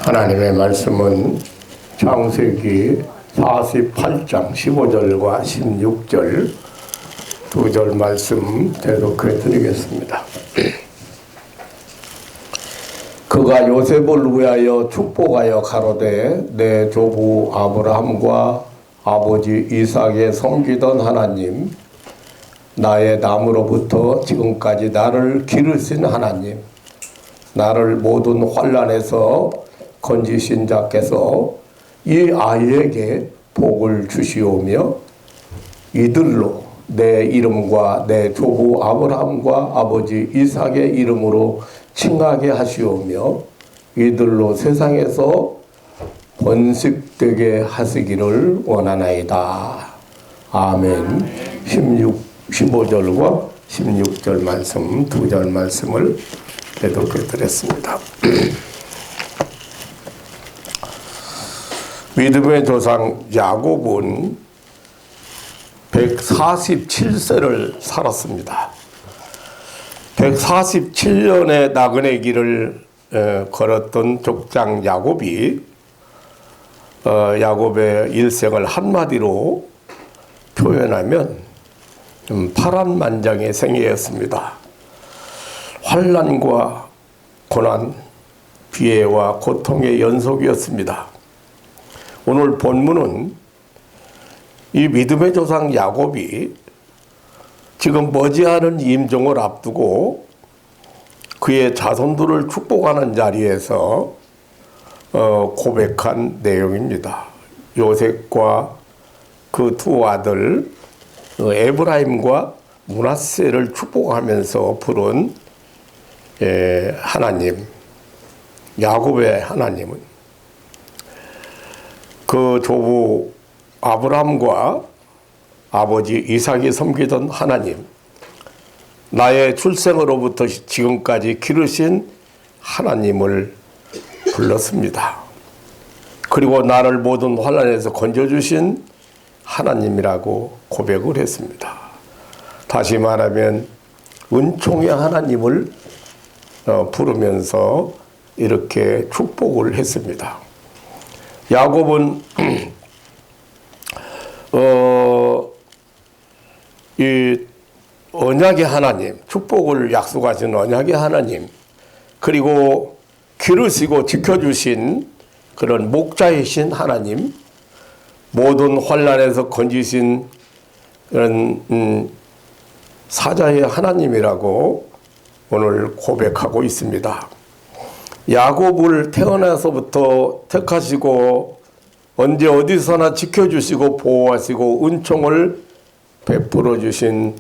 하나님의 말씀은 창세기 48장 15절과 16절 두 절 말씀 대독해 드리겠습니다. 그가 요셉을 위하여 축복하여 가로되 내 조부 아브라함과 아버지 이삭에 섬기던 하나님, 나의 남으로부터 지금까지 나를 기르신 하나님, 나를 모든 환난에서 건지신 자께서 이 아이에게 복을 주시오며 이들로 내 이름과 내 조부 아브라함과 아버지 이삭의 이름으로 칭하게 하시오며 이들로 세상에서 번식되게 하시기를 원하나이다. 아멘. 15절과 16절 말씀, 두 절 말씀을 대독해 드렸습니다. 믿음의 조상 야곱은 147세를 살았습니다. 147년의 나그네 길을 걸었던 족장 야곱이 야곱의 일생을 한마디로 표현하면 파란만장의 생애였습니다. 환난과 고난, 비애와 고통의 연속이었습니다. 오늘 본문은 이 믿음의 조상 야곱이 지금 머지않은 임종을 앞두고 그의 자손들을 축복하는 자리에서 고백한 내용입니다. 요셉과 그 두 아들 에브라임과 므낫세를 축복하면서 부른 하나님, 야곱의 하나님은 그 조부 아브라함과 아버지 이삭이 섬기던 하나님, 나의 출생으로부터 지금까지 기르신 하나님을 불렀습니다. 그리고 나를 모든 환난에서 건져주신 하나님이라고 고백을 했습니다. 다시 말하면 은총의 하나님을 부르면서 이렇게 축복을 했습니다. 야곱은 이 언약의 하나님, 축복을 약속하신 언약의 하나님, 그리고 기르시고 지켜주신 그런 목자이신 하나님, 모든 환난에서 건지신 그런 사자의 하나님이라고 오늘 고백하고 있습니다. 야곱을 태어나서부터 택하시고 언제 어디서나 지켜주시고 보호하시고 은총을 베풀어 주신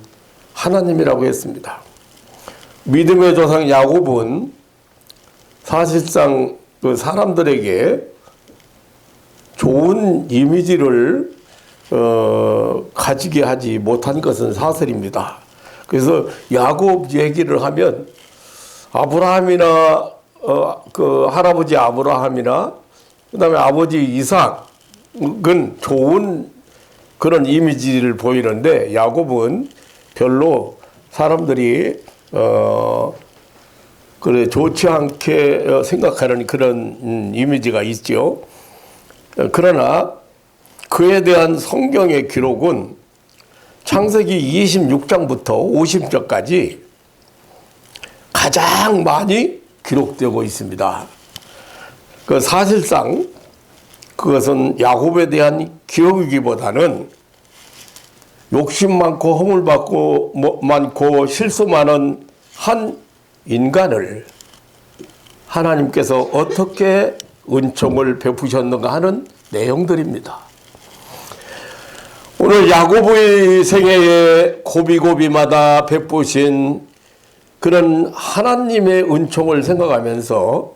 하나님이라고 했습니다. 믿음의 조상 야곱은 사실상 그 사람들에게 좋은 이미지를 가지게 하지 못한 것은 사실입니다. 그래서 야곱 얘기를 하면 아브라함이나 그 할아버지 아브라함이나 그다음에 아버지 이삭은 좋은 그런 이미지를 보이는데 야곱은 별로 사람들이 그래 좋지 않게 생각하는 그런 이미지가 있죠. 그러나 그에 대한 성경의 기록은 창세기 26장부터 50절까지 가장 많이 기록되고 있습니다. 그 사실상 그것은 야곱에 대한 기록이기보다는 욕심 많고 허물 많고 실수 많은 한 인간을 하나님께서 어떻게 은총을 베푸셨는가 하는 내용들입니다. 오늘 야곱의 생애에 고비고비마다 베푸신 그런 하나님의 은총을 생각하면서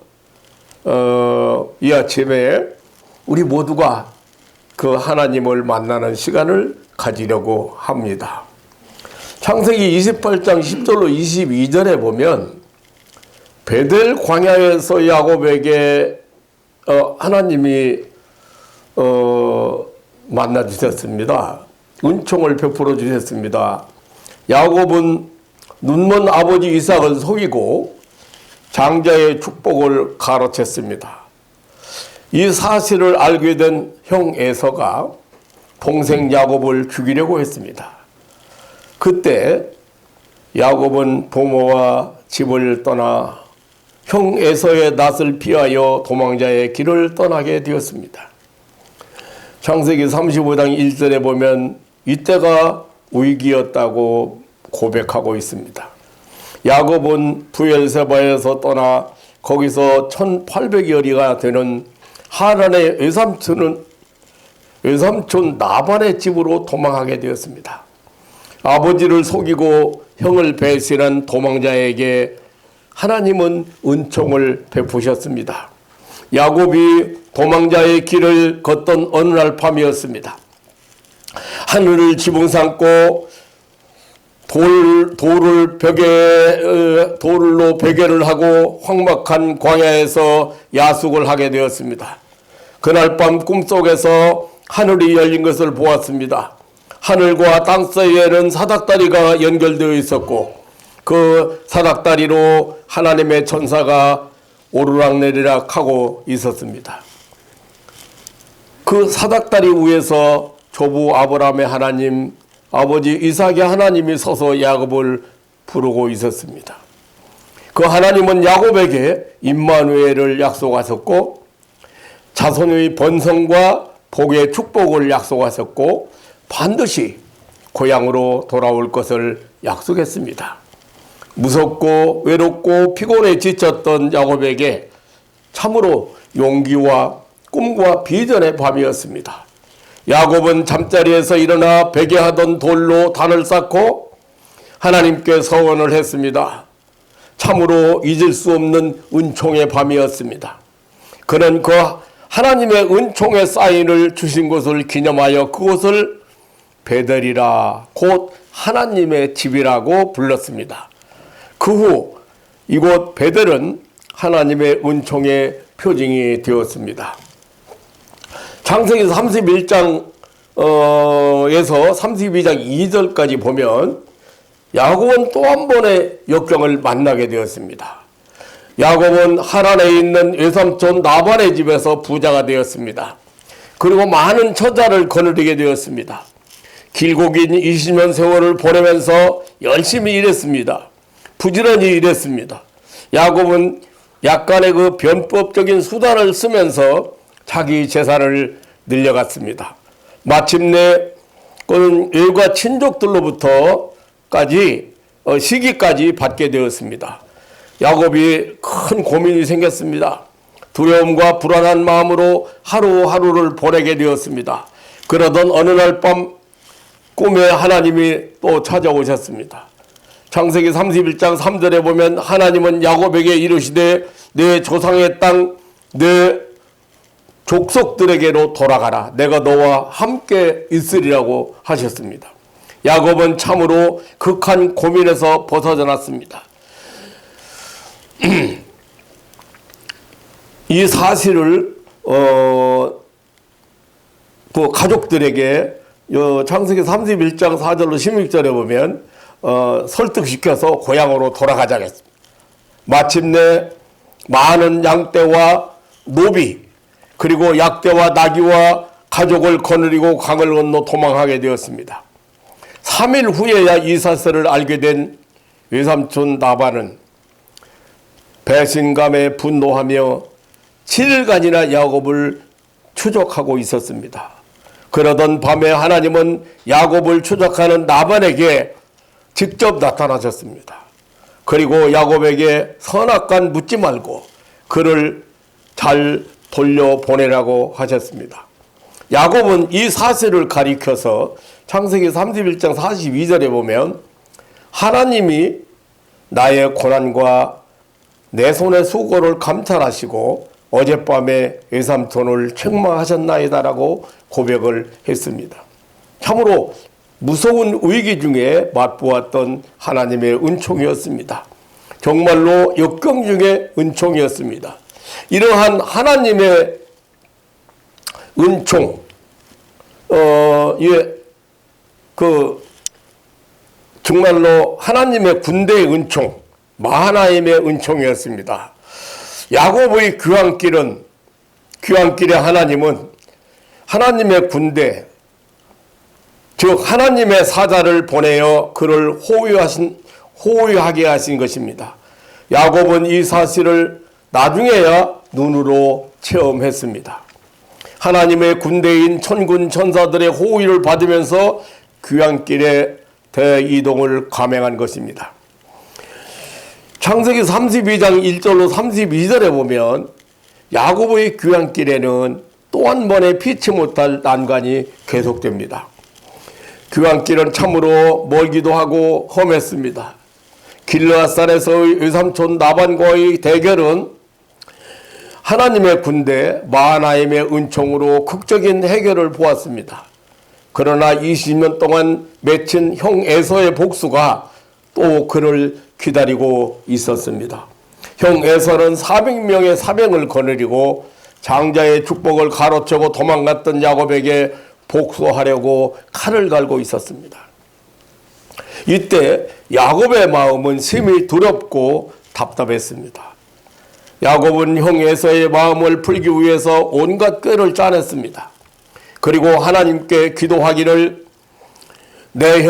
이 아침에 우리 모두가 그 하나님을 만나는 시간을 가지려고 합니다. 창세기 28장 10절로 22절에 보면 베델 광야에서 야곱에게 하나님이 만나 주셨습니다. 은총을 베풀어 주셨습니다. 야곱은 눈먼 아버지 이삭을 속이고 장자의 축복을 가로챘습니다. 이 사실을 알게 된 형 에서가 동생 야곱을 죽이려고 했습니다. 그때 야곱은 부모와 집을 떠나 형 에서의 낯을 피하여 도망자의 길을 떠나게 되었습니다. 창세기 35장 1절에 보면 이때가 위기였다고 고백하고 있습니다. 야곱은 부엘세바에서 떠나 거기서 1800여리가 되는 하란의 외삼촌 나반의 집으로 도망하게 되었습니다. 아버지를 속이고 형을 배신한 도망자에게 하나님은 은총을 베푸셨습니다. 야곱이 도망자의 길을 걷던 어느 날 밤이었습니다. 하늘을 지붕 삼고 돌로 베개를 하고 황막한 광야에서 야숙을 하게 되었습니다. 그날 밤 꿈속에서 하늘이 열린 것을 보았습니다. 하늘과 땅 사이에는 사닥다리가 연결되어 있었고 그 사닥다리로 하나님의 천사가 오르락내리락 하고 있었습니다. 그 사닥다리 위에서 조부 아브라함의 하나님, 아버지 이삭의 하나님이 서서 야곱을 부르고 있었습니다. 그 하나님은 야곱에게 임마누엘을 약속하셨고 자손의 번성과 복의 축복을 약속하셨고 반드시 고향으로 돌아올 것을 약속했습니다. 무섭고 외롭고 피곤해 지쳤던 야곱에게 참으로 용기와 꿈과 비전의 밤이었습니다. 야곱은 잠자리에서 일어나 베개하던 돌로 단을 쌓고 하나님께 서원을 했습니다. 참으로 잊을 수 없는 은총의 밤이었습니다. 그는 그 하나님의 은총의 사인을 주신 것을 기념하여 그곳을 베델이라 곧 하나님의 집이라고 불렀습니다. 그 후 이곳 베델은 하나님의 은총의 표징이 되었습니다. 창세기 31장에서 32장 2절까지 보면 야곱은 또 한 번의 역경을 만나게 되었습니다. 야곱은 하란에 있는 외삼촌 나반의 집에서 부자가 되었습니다. 그리고 많은 처자를 거느리게 되었습니다. 길고 긴 20년 세월을 보내면서 열심히 일했습니다. 부지런히 일했습니다. 야곱은 약간의 그 변법적인 수단을 쓰면서 자기 재산을 늘려갔습니다. 마침내 그는 일가 친족들로부터까지 시기까지 받게 되었습니다. 야곱이 큰 고민이 생겼습니다. 두려움과 불안한 마음으로 하루하루를 보내게 되었습니다. 그러던 어느 날 밤 꿈에 하나님이 또 찾아오셨습니다. 창세기 31장 3절에 보면 하나님은 야곱에게 이르시되 내 조상의 땅 내 족속들에게로 돌아가라. 내가 너와 함께 있으리라고 하셨습니다. 야곱은 참으로 극한 고민에서 벗어났습니다. 이 사실을 그 가족들에게 창세기 31장 4절로 16절에 보면 설득시켜서 고향으로 돌아가자 했습니다. 마침내 많은 양떼와 노비 그리고 약대와 나귀와 가족을 거느리고 강을 건너 도망하게 되었습니다. 3일 후에야 이 사실을 알게 된 외삼촌 나반은 배신감에 분노하며 7일간이나 야곱을 추적하고 있었습니다. 그러던 밤에 하나님은 야곱을 추적하는 나반에게 직접 나타나셨습니다. 그리고 야곱에게 선악간 묻지 말고 그를 잘 돌려보내라고 하셨습니다. 야곱은 이 사실을 가리켜서 창세기 31장 42절에 보면 하나님이 나의 고난과 내 손의 수고를 감찰하시고 어젯밤에 외삼촌을 책망하셨나이다라고 고백을 했습니다. 참으로 무서운 위기 중에 맛보았던 하나님의 은총이었습니다. 정말로 역경 중에 은총이었습니다. 이러한 하나님의 은총, 정말로 하나님의 군대의 은총, 마하나임의 은총이었습니다. 야곱의 귀환길은 귀환길의 하나님은 하나님의 군대, 즉 하나님의 사자를 보내어 그를 호위하게 하신 것입니다. 야곱은 이 사실을 나중에야 눈으로 체험했습니다. 하나님의 군대인 천군 천사들의 호위를 받으면서 귀환길의 대이동을 감행한 것입니다. 창세기 32장 1절로 32절에 보면 야곱의 귀환길에는 또 한 번의 피치 못할 난관이 계속됩니다. 귀환길은 참으로 멀기도 하고 험했습니다. 길르앗산에서의 외삼촌 라반과의 대결은 하나님의 군대 마하나임의 은총으로 극적인 해결을 보았습니다. 그러나 20년 동안 맺힌 형 에서의 복수가 또 그를 기다리고 있었습니다. 형 에서는 400명의 사병을 거느리고 장자의 축복을 가로채고 도망갔던 야곱에게 복수하려고 칼을 갈고 있었습니다. 이때 야곱의 마음은 심히 두렵고 답답했습니다. 야곱은 형 에서의 마음을 풀기 위해서 온갖 꾀를 짜냈습니다. 그리고 하나님께 기도하기를 내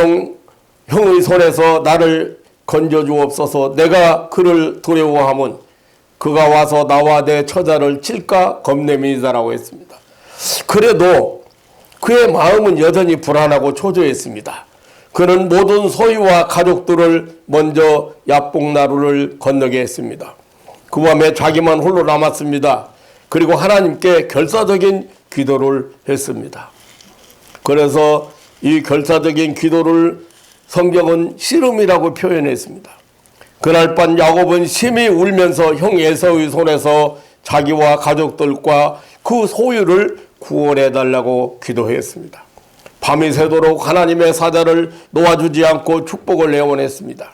형의 손에서 나를 건져주옵소서. 내가 그를 두려워하면 그가 와서 나와 내 처자를 칠까 겁냄이다라고 했습니다. 그래도 그의 마음은 여전히 불안하고 초조했습니다. 그는 모든 소유와 가족들을 먼저 야복나루를 건너게 했습니다. 그 밤에 자기만 홀로 남았습니다. 그리고 하나님께 결사적인 기도를 했습니다. 그래서 이 결사적인 기도를 성경은 씨름이라고 표현했습니다. 그날 밤 야곱은 심히 울면서 형 에서의 손에서 자기와 가족들과 그 소유를 구원해 달라고 기도했습니다. 밤이 새도록 하나님의 사자를 놓아주지 않고 축복을 내원했습니다.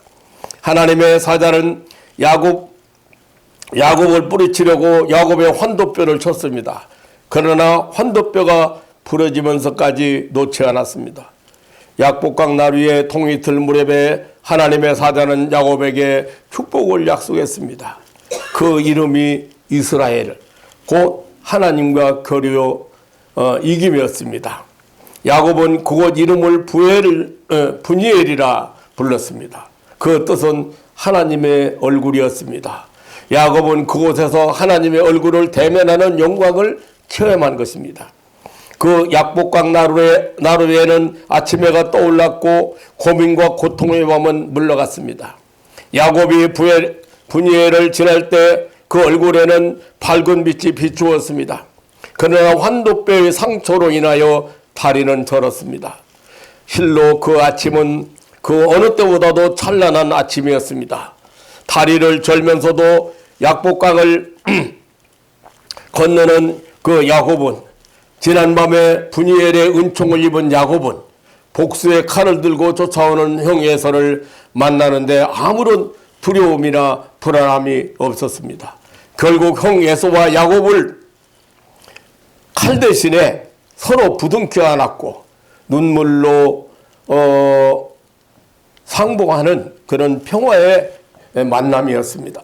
하나님의 사자는 야곱을 뿌리치려고 야곱의 환도뼈를 쳤습니다. 그러나 환도뼈가 부러지면서까지 놓지 않았습니다. 약복강 나루의 통이틀 무렵에 하나님의 사자는 야곱에게 축복을 약속했습니다. 그 이름이 이스라엘, 곧 하나님과 교류 이김이었습니다. 야곱은 그곳 이름을 분이엘이라 불렀습니다. 그 뜻은 하나님의 얼굴이었습니다. 야곱은 그곳에서 하나님의 얼굴을 대면하는 영광을 체험한 것입니다. 그 약복강 나루에는 아침 해가 떠올랐고 고민과 고통의 밤은 물러갔습니다. 야곱이 분이엘을 지날 때 그 얼굴에는 밝은 빛이 비추었습니다. 그러나 환도뼈의 상처로 인하여 다리는 저렸습니다. 실로 그 아침은 그 어느 때보다도 찬란한 아침이었습니다. 다리를 절면서도 약복강을 건너는 그 야곱은, 지난밤에 분이엘의 은총을 입은 야곱은 복수의 칼을 들고 쫓아오는 형 에서를 만나는데 아무런 두려움이나 불안함이 없었습니다. 결국 형 에서와 야곱을 칼 대신에 서로 부둥켜 안았고 눈물로 상봉하는 그런 평화의 만남이었습니다.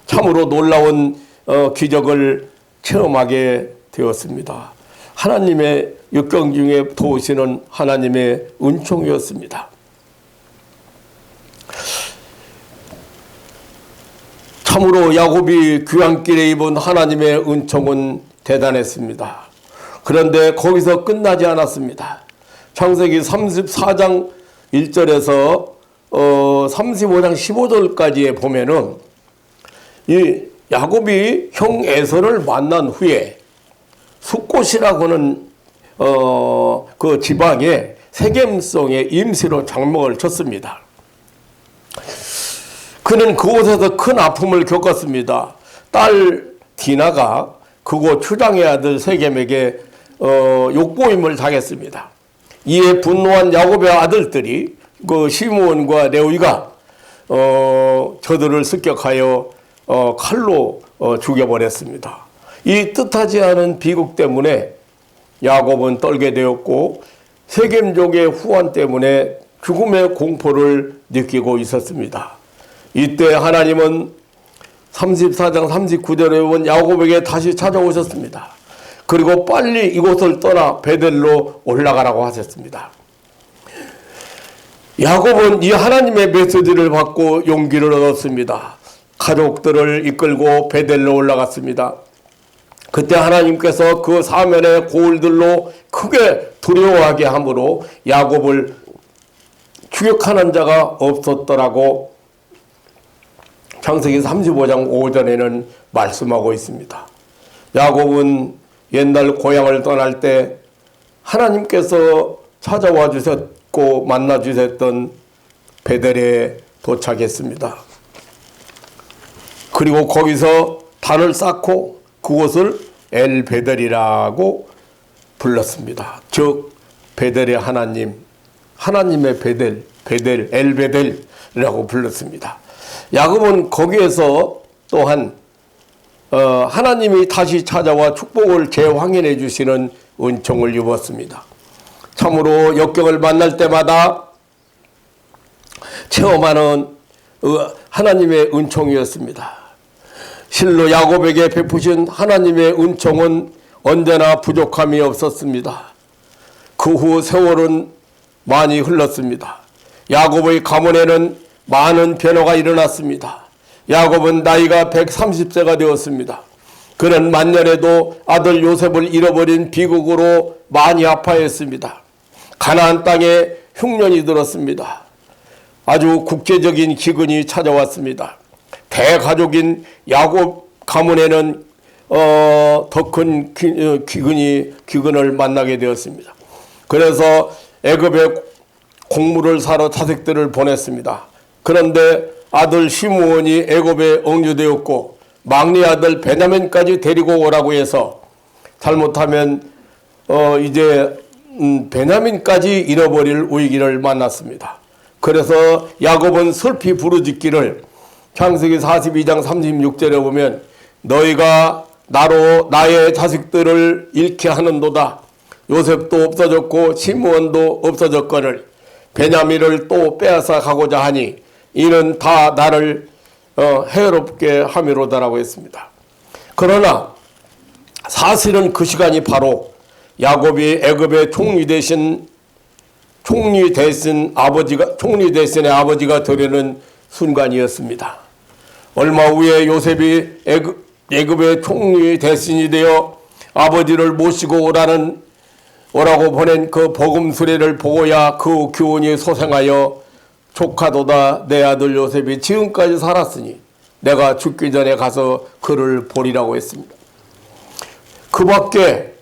참으로 놀라운 기적을 체험하게 되었습니다. 하나님의 역경 중에 도우시는 하나님의 은총이었습니다. 참으로 야곱이 귀환길에 입은 하나님의 은총은 대단했습니다. 그런데 거기서 끝나지 않았습니다. 창세기 34장 1절에서 35장 15절까지에 보면은 이 야곱이 형 에서를 만난 후에 숫곳이라고 하는 그 지방에 세겜성에 임시로 장막을 쳤습니다. 그는 그곳에서 큰 아픔을 겪었습니다. 딸 디나가 그곳 추장의 아들 세겜에게 욕보임을 당했습니다. 이에 분노한 야곱의 아들들이 그 시므온과 레위가 저들을 습격하여 칼로 죽여버렸습니다. 이 뜻하지 않은 비극 때문에 야곱은 떨게 되었고 세겜족의 후환 때문에 죽음의 공포를 느끼고 있었습니다. 이때 하나님은 34장 39절에 본 야곱에게 다시 찾아오셨습니다. 그리고 빨리 이곳을 떠나 베델로 올라가라고 하셨습니다. 야곱은 이 하나님의 메시지를 받고 용기를 얻었습니다. 가족들을 이끌고 베델로 올라갔습니다. 그때 하나님께서 그 사면의 고울들로 크게 두려워하게 함으로 야곱을 추격하는 자가 없었더라고 창세기 35장 5절에는 말씀하고 있습니다. 야곱은 옛날 고향을 떠날 때 하나님께서 찾아와 주셨고 만나 주셨던 베델에 도착했습니다. 그리고 거기서 단을 쌓고 그곳을 엘베델이라고 불렀습니다. 즉 베델의 하나님, 하나님의 베델, 엘베델이라고 불렀습니다. 야곱은 거기에서 또한 하나님이 다시 찾아와 축복을 재확인해 주시는 은총을 입었습니다. 참으로 역경을 만날 때마다 체험하는 하나님의 은총이었습니다. 실로 야곱에게 베푸신 하나님의 은총은 언제나 부족함이 없었습니다. 그 후 세월은 많이 흘렀습니다. 야곱의 가문에는 많은 변화가 일어났습니다. 야곱은 나이가 130세가 되었습니다. 그는 만년에도 아들 요셉을 잃어버린 비극으로 많이 아파했습니다. 가나안 땅에 흉년이 들었습니다. 아주 국제적인 기근이 찾아왔습니다. 대가족인 야곱 가문에는 더 큰 기근을 만나게 되었습니다. 그래서 애굽에 곡물을 사러 자식들을 보냈습니다. 그런데 아들 시므온이 애굽에 억류되었고 막내 아들 베냐민까지 데리고 오라고 해서 잘못하면 이제 베냐민까지 잃어버릴 위기를 만났습니다. 그래서 야곱은 슬피 부르짖기를 창세기 42장 36절에 보면 너희가 나로 나의 자식들을 잃게 하는도다. 요셉도 없어졌고 시므온도 없어졌거늘 베냐민을 또 빼앗아 가고자 하니 이는 다 나를 해롭게 함이로다라고 했습니다. 그러나 사실은 그 시간이 바로 야곱이 애굽의 총리 대신의 아버지가 되려는 순간이었습니다. 얼마 후에 요셉이 애굽의 총리 대신이 되어 아버지를 모시고 오라고 보낸 그 복음 수레를 보고야 그 교훈이 소생하여 조카도다 내 아들 요셉이 지금까지 살았으니 내가 죽기 전에 가서 그를 보리라고 했습니다. 그 밖에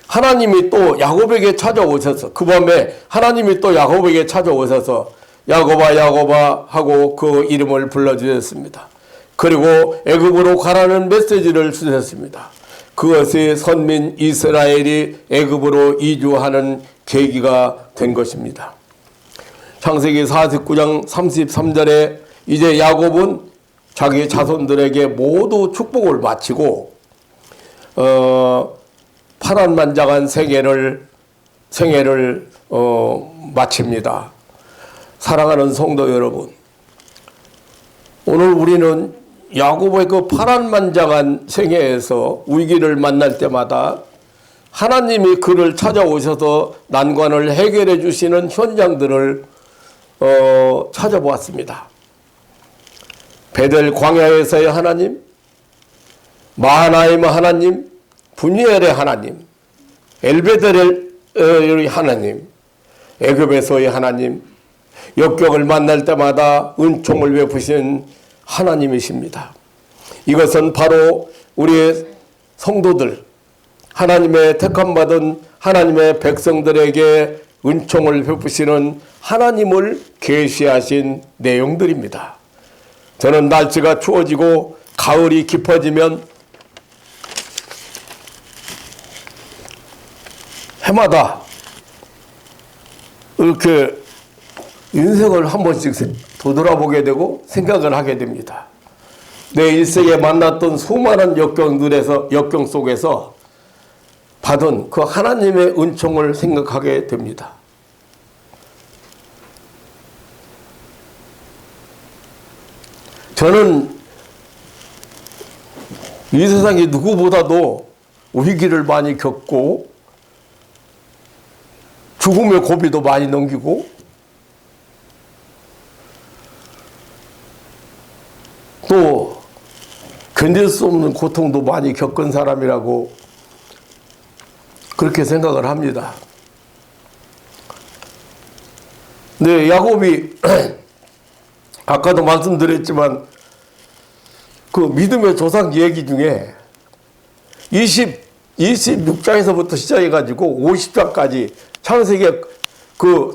하나님이 또 야곱에게 찾아오셔서 그 밤에 하나님이 또 야곱에게 찾아오셔서 야곱아 야곱아 하고 그 이름을 불러주셨습니다. 그리고 애굽으로 가라는 메시지를 주셨습니다. 그것이 선민 이스라엘이 애굽으로 이주하는 계기가 된 것입니다. 창세기 49장 33절에 이제 야곱은 자기 자손들에게 모두 축복을 마치고 파란만장한 생애를 마칩니다. 사랑하는 성도 여러분, 오늘 우리는 야곱의 그 파란만장한 생애에서 위기를 만날 때마다 하나님이 그를 찾아오셔서 난관을 해결해 주시는 현장들을 찾아보았습니다. 베델 광야에서의 하나님, 마하나임 하나님, 분이엘의 하나님, 엘베델의 하나님, 애굽에서의 하나님, 역경을 만날 때마다 은총을 베푸신 하나님이십니다. 이것은 바로 우리의 성도들, 하나님의 택함받은 하나님의 백성들에게 은총을 베푸시는 하나님을 계시하신 내용들입니다. 저는 날씨가 추워지고 가을이 깊어지면 해마다 이렇게 인생을 한 번씩 되돌아보게 되고 생각을 하게 됩니다. 내 일생에 만났던 수많은 역경 속에서 받은 그 하나님의 은총을 생각하게 됩니다. 저는 이 세상에 누구보다도 위기를 많이 겪고 죽음의 고비도 많이 넘기고 또 견딜 수 없는 고통도 많이 겪은 사람이라고 그렇게 생각을 합니다. 네, 야곱이 아까도 말씀드렸지만 그 믿음의 조상 얘기 중에 26장에서부터 시작해가지고 50장까지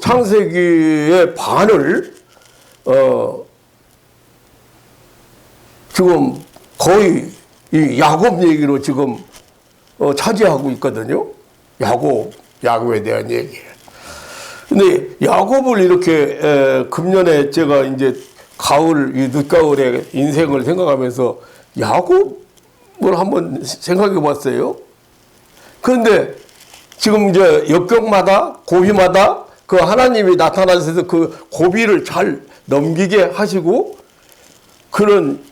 창세기의 반을 지금 거의 이 야곱 얘기로 지금 차지하고 있거든요. 야곱에 대한 얘기. 근데 야곱을 이렇게 금년에 제가 이제 늦가을에 인생을 생각하면서 야곱을 한번 생각해 봤어요. 그런데 지금 이제 역경마다 고비마다 그 하나님이 나타나셔서 그 고비를 잘 넘기게 하시고 그런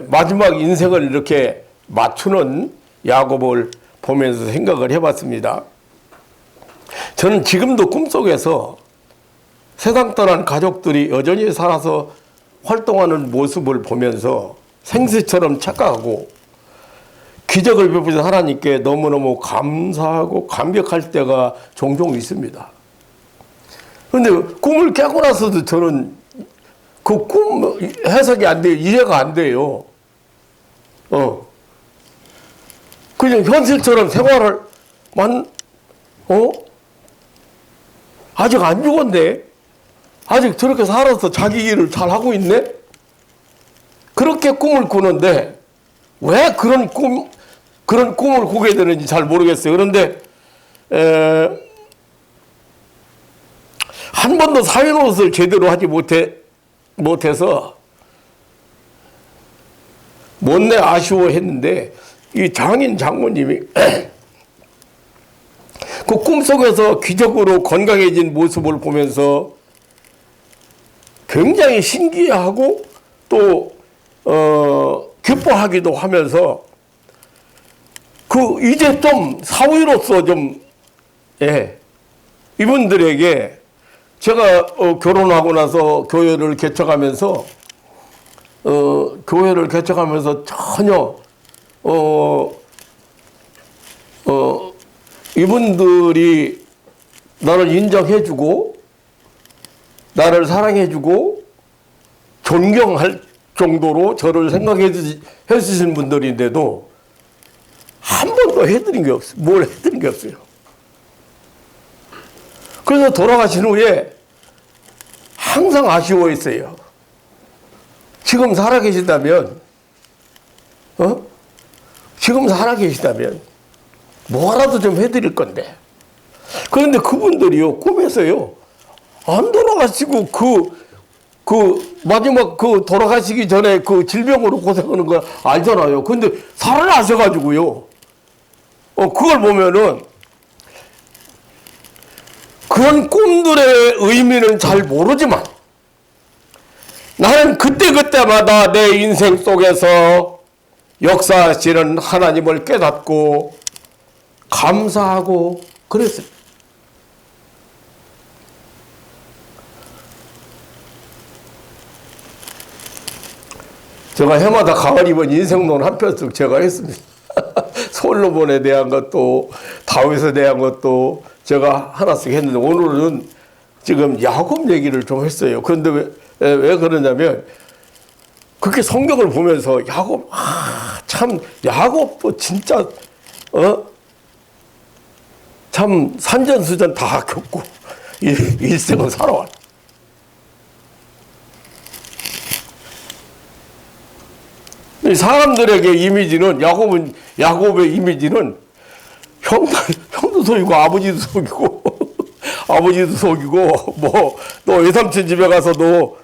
마지막 인생을 이렇게 맞추는 야곱을 보면서 생각을 해봤습니다. 저는 지금도 꿈속에서 세상 떠난 가족들이 여전히 살아서 활동하는 모습을 보면서 생수처럼 착각하고 기적을 베푸신 하나님께 너무너무 감사하고 감격할 때가 종종 있습니다. 그런데 꿈을 깨고 나서도 저는 그 꿈 해석이 안 돼요. 이해가 안 돼요. 그냥 현실처럼 생활을 아직 안 죽었네. 아직 저렇게 살아서 자기 일을 잘 하고 있네. 그렇게 꿈을 꾸는데 왜 그런 꿈을 꾸게 되는지 잘 모르겠어요. 그런데 한 번도 사회노릇을 제대로 하지 못해서 못내 아쉬워했는데 이 장인 장모님이 그 꿈속에서 기적으로 건강해진 모습을 보면서 굉장히 신기해하고 또 기뻐하기도 하면서 이제 좀 사위로서 좀 이분들에게 제가 결혼하고 나서 교회를 개척하면서 전혀 이분들이 나를 인정해주고 나를 사랑해주고 존경할 정도로 저를 생각해 주신 분들인데도 한 번도 해드린 게 없어요. 뭘 해드린 게 없어요. 그래서 돌아가신 후에 항상 아쉬워했어요. 지금 살아계시다면 뭐라도 좀 해드릴 건데. 그런데 그분들이요, 꿈에서요, 안 돌아가시고 마지막 돌아가시기 전에 그 질병으로 고생하는 거 알잖아요. 근데 살아나셔가지고요, 그걸 보면은 그런 꿈들의 의미는 잘 모르지만 나는 그때마다 내 인생 속에서 역사하시는 하나님을 깨닫고 감사하고 그랬어요. 제가 해마다 가을이면 인생론 한 편씩 제가 했습니다. 솔로몬에 대한 것도 다윗에 대한 것도 제가 하나씩 했는데 오늘은 지금 야곱 얘기를 좀 했어요. 그런데 왜 그러냐면 그렇게 성경을 보면서 야곱 야곱도 진짜 참 산전수전 다 겪고 일생을 살아왔. 사람들에게 이미지는 야곱의 이미지는 형도 속이고 아버지도 속이고 뭐 또 외삼촌 집에 가서도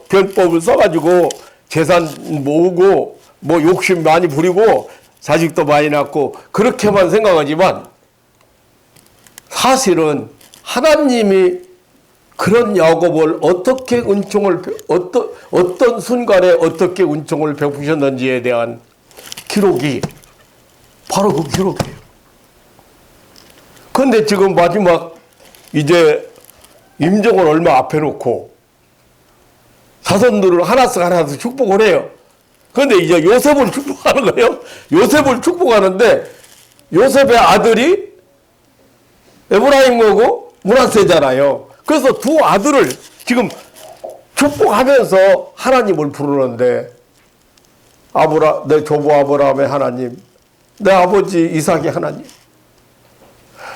변법을 써가지고 재산 모으고 뭐 욕심 많이 부리고 자식도 많이 낳고 그렇게만 생각하지만 사실은 하나님이 그런 야곱을 어떻게 어떤 순간에 어떻게 은총을 베푸셨는지에 대한 기록이 바로 그 기록이에요. 그런데 지금 마지막 이제 임종을 얼마 앞에 놓고 자손들을 하나씩 축복을 해요. 그런데 이제 요셉을 축복하는 거예요. 요셉을 축복하는데 요셉의 아들이 에브라임하고 므낫세잖아요. 그래서 두 아들을 지금 축복하면서 하나님을 부르는데 내 조부 아브라함의 하나님, 내 아버지 이삭의 하나님,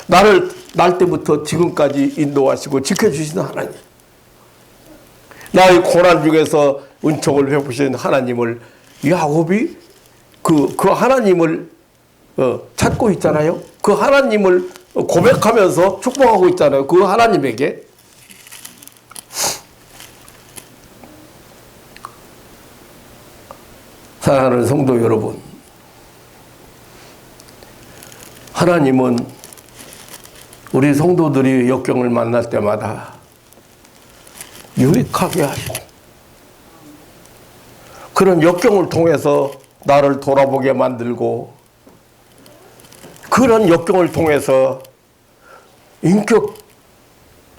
나를 날 때부터 지금까지 인도하시고 지켜주시는 하나님, 나의 고난 중에서 은총을 베푸신 하나님을 야곱이 그 하나님을 찾고 있잖아요. 그 하나님을 고백하면서 축복하고 있잖아요. 그 하나님에게. 사랑하는 성도 여러분, 하나님은 우리 성도들이 역경을 만날 때마다 유익하게 하시고 그런 역경을 통해서 나를 돌아보게 만들고 그런 역경을 통해서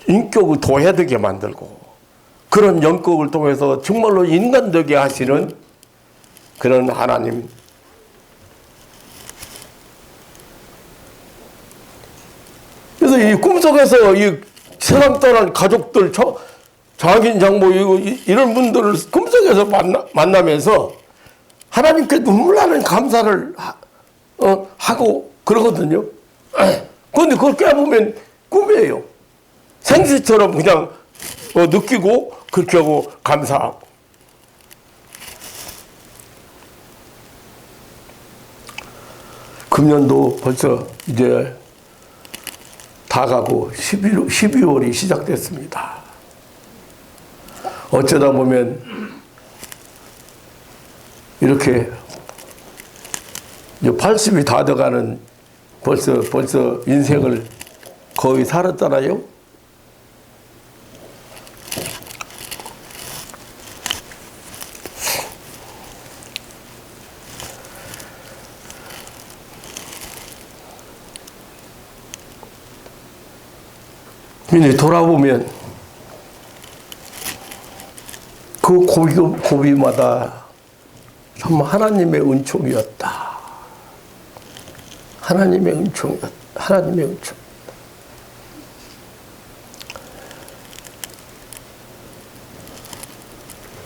인격을 도해되게 만들고 그런 연극을 통해서 정말로 인간되게 하시는 그런 하나님. 그래서 이 꿈속에서 이 세상 떠난 가족들, 장인, 장모, 이런 분들을 꿈속에서 만나면서 하나님께 눈물 나는 감사를 하고 그러거든요. 그런데 그걸 깨보면 꿈이에요. 생시처럼 그냥 느끼고 그렇게 하고 감사하고. 금년도 벌써 이제 다 가고 12월이 시작됐습니다. 어쩌다 보면 이렇게 80이 다 돼가는 벌써 인생을 거의 살았잖아요. 근데 돌아보면 그 고비마다 정말 하나님의 은총이었다. 하나님의 은총이었다. 하나님의 은총.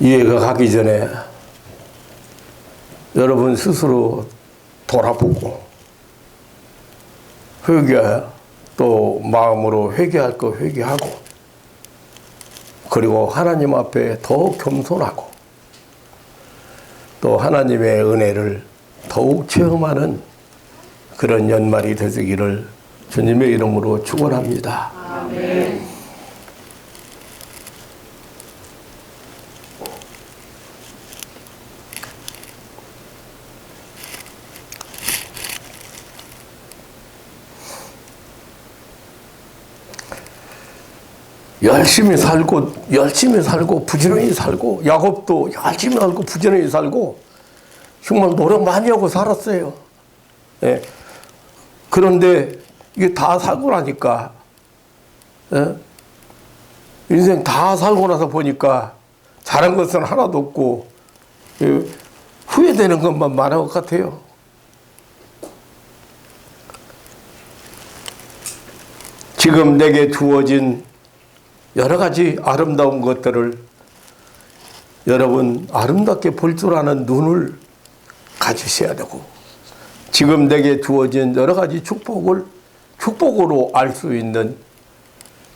이해가 가기 전에 여러분 스스로 돌아보고 또 마음으로 회개할 거 회개하고 그리고 하나님 앞에 더욱 겸손하고 또 하나님의 은혜를 더욱 체험하는 그런 연말이 되시기를 주님의 이름으로 축원합니다. 아멘. 열심히 살고 부지런히 살고 야곱도 열심히 살고 부지런히 살고 정말 노력 많이 하고 살았어요. 예. 그런데 이게 다 살고 나니까 인생 다 살고 나서 보니까 잘한 것은 하나도 없고 후회되는 것만 많은 것 같아요. 지금 내게 주어진 여러 가지 아름다운 것들을 여러분 아름답게 볼 줄 아는 눈을 가지셔야 되고 지금 내게 주어진 여러 가지 축복을 축복으로 알 수 있는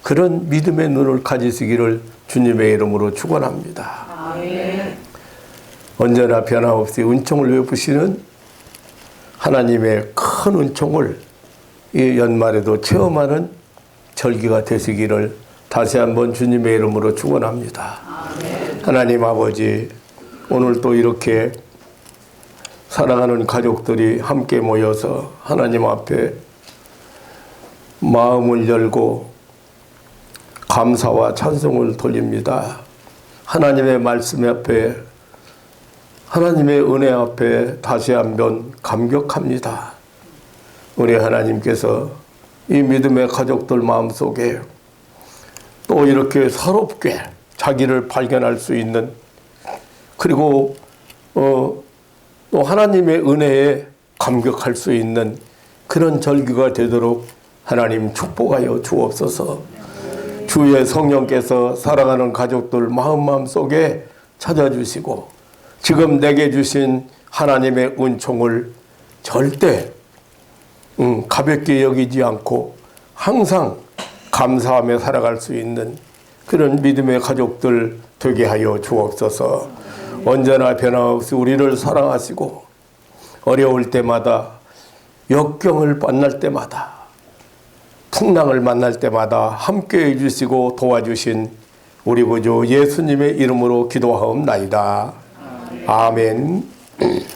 그런 믿음의 눈을 가지시기를 주님의 이름으로 축원합니다. 아멘. 언제나 변함없이 은총을 베푸시는 하나님의 큰 은총을 이 연말에도 체험하는 절기가 되시기를 다시 한번 주님의 이름으로 축원합니다. 아멘. 하나님 아버지, 오늘 또 이렇게 사랑하는 가족들이 함께 모여서 하나님 앞에 마음을 열고 감사와 찬송을 돌립니다. 하나님의 말씀 앞에, 하나님의 은혜 앞에 다시 한번 감격합니다. 우리 하나님께서 이 믿음의 가족들 마음속에 또 이렇게 새롭게 자기를 발견할 수 있는, 그리고 또 하나님의 은혜에 감격할 수 있는 그런 절기가 되도록 하나님 축복하여 주옵소서. 주의 성령께서 사랑하는 가족들 마음속에 찾아주시고 지금 내게 주신 하나님의 은총을 절대 가볍게 여기지 않고 항상 감사하며 살아갈 수 있는 그런 믿음의 가족들 되게 하여 주옵소서. 언제나 변함없이 우리를 사랑하시고 어려울 때마다, 역경을 만날 때마다, 풍랑을 만날 때마다 함께해 주시고 도와주신 우리 구주 예수님의 이름으로 기도하옵나이다. 아멘.